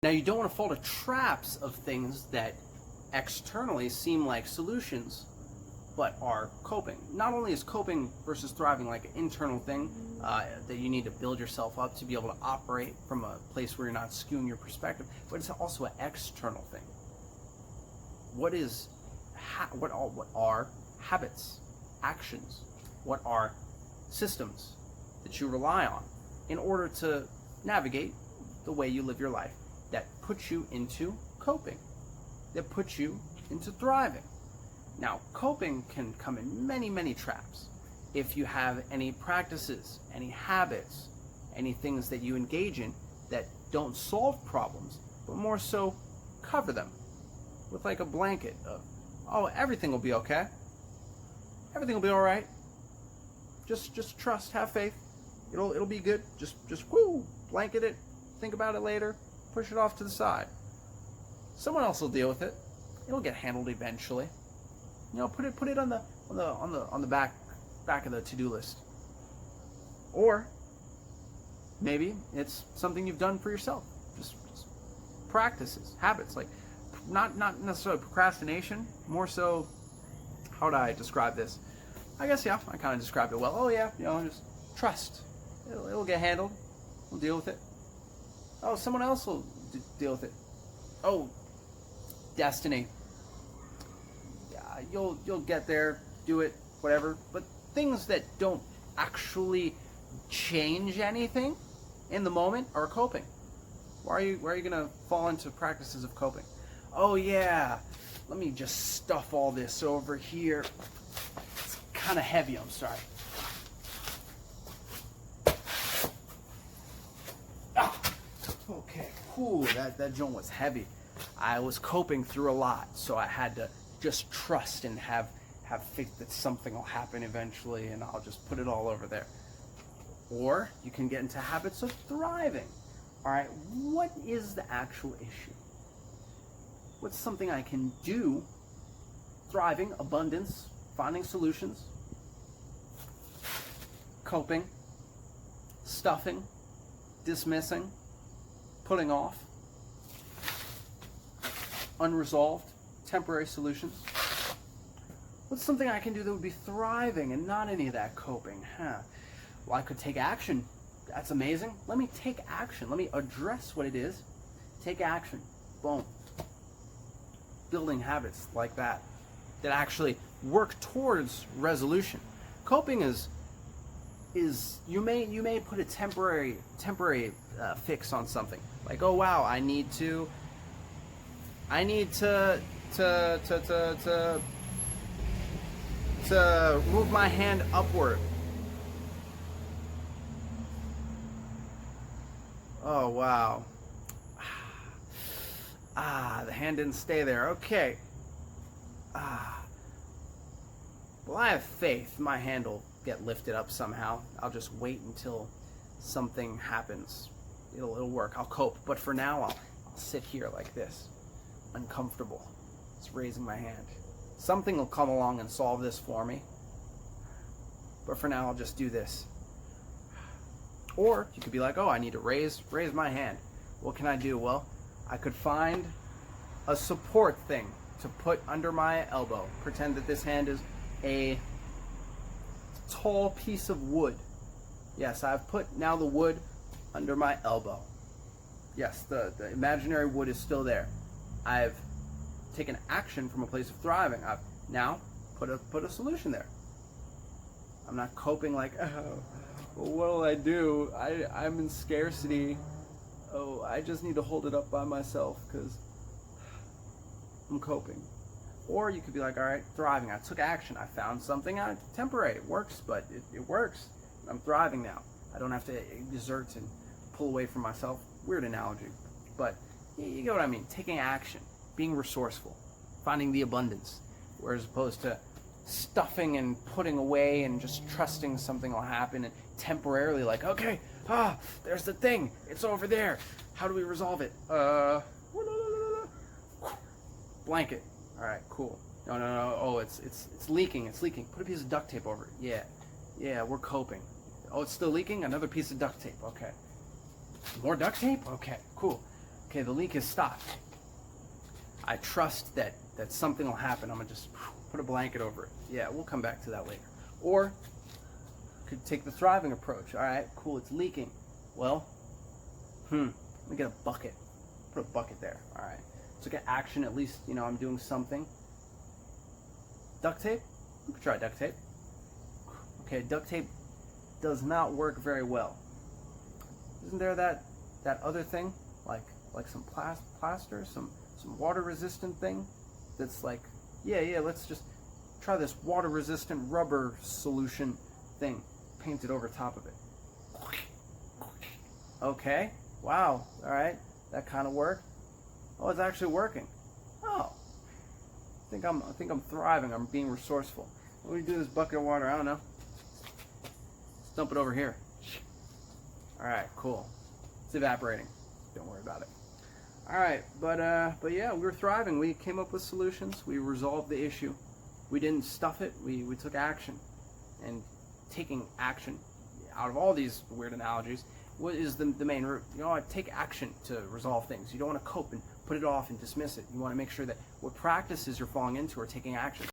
Now, you don't want to fall to traps of things that externally seem like solutions, but are coping. Not only is coping versus thriving like an internal thing that you need to build yourself up to be able to operate from a place where you're not skewing your perspective, but it's also an external thing. What are habits, actions? What are systems that you rely on in order to navigate the way you live your life that puts you into coping, that puts you into thriving? Now, coping can come in many, many traps. If you have any practices, any habits, any things that you engage in that don't solve problems, but more so cover them with like a blanket of, oh, everything will be okay. Everything will be all right. Just trust, have faith. It'll be good. Just blanket it. Think about it later. Push it off to the side. Someone else will deal with it. It'll get handled eventually. You know, put it on the back of the to-do list. Or maybe it's something you've done for yourself. Just practices, habits, like not necessarily procrastination, more so, how would I describe this? I guess, yeah, I kind of described it well. Oh yeah, you know, just trust. It'll get handled. We'll deal with it. Oh, someone else will deal with it. Oh, destiny. Yeah, you'll get there, do it, whatever. But things that don't actually change anything in the moment are coping. Why are you gonna fall into practices of coping? Oh yeah, let me just stuff all this over here. It's kind of heavy. I'm sorry. Okay, whew, that joint was heavy. I was coping through a lot, so I had to just trust and have faith that something will happen eventually, and I'll just put it all over there. Or you can get into habits of thriving. All right, what is the actual issue? What's something I can do? Thriving, abundance, finding solutions, coping, stuffing, dismissing, putting off, unresolved, temporary solutions. What's something I can do that would be thriving and not any of that coping? Well, I could take action. That's amazing. Let me take action. Let me address what it is. Take action. Boom. Building habits like that actually work towards resolution. Coping is you may put a temporary fix on something. Like, oh wow, I need to move my hand upward. Oh wow. The hand didn't stay there. Okay. Well, I have faith my hand will get lifted up somehow. I'll just wait until something happens. It'll work. I'll cope. But for now, I'll sit here like this, uncomfortable, just raising my hand. Something will come along and solve this for me. But for now, I'll just do this. Or you could be like, oh, I need to raise my hand. What can I do? Well, I could find a support thing to put under my elbow. Pretend that this hand is a tall piece of wood. Yes, I've put now the wood under my elbow. Yes, the imaginary wood is still there. I've taken action from a place of thriving. I've now put a solution there. I'm not coping like, oh, well, what'll I do? I'm in scarcity. Oh, I just need to hold it up by myself because I'm coping. Or you could be like, all right, thriving. I took action. I found something out. Temporary. It works, but it works. I'm thriving now. I don't have to exert and pull away from myself. Weird analogy. But you get what I mean. Taking action. Being resourceful. Finding the abundance. Whereas opposed to stuffing and putting away and just trusting something will happen and temporarily like, okay, there's the thing. It's over there. How do we resolve it? Blanket. All right, cool. No. Oh, it's leaking. It's leaking. Put a piece of duct tape over it. Yeah, we're coping. Oh, it's still leaking? Another piece of duct tape. Okay. More duct tape? Okay, cool. Okay, the leak has stopped. I trust that something will happen. I'm gonna just put a blanket over it. Yeah, we'll come back to that later. Or could take the thriving approach. All right, cool, it's leaking. Well, let me get a bucket. Put a bucket there. All right, so get action. At least I'm doing something. Duct tape. We could try duct tape. Okay, duct tape does not work very well. Isn't there that other thing, like some plaster, some water resistant thing that's like, yeah, let's just try this water resistant rubber solution thing, paint it over top of it. Okay, wow, all right, that kind of worked. Oh, it's actually working. Oh, I think I'm thriving. I'm being resourceful. What do we do with this bucket of water? I don't know. Let's dump it over here. All right, cool. It's evaporating. Don't worry about it. All right, but yeah, we were thriving. We came up with solutions. We resolved the issue. We didn't stuff it. We took action, and taking action out of all these weird analogies, what is the main root? Take action to resolve things. You don't want to cope and put it off and dismiss it. You want to make sure that what practices you're falling into are taking action.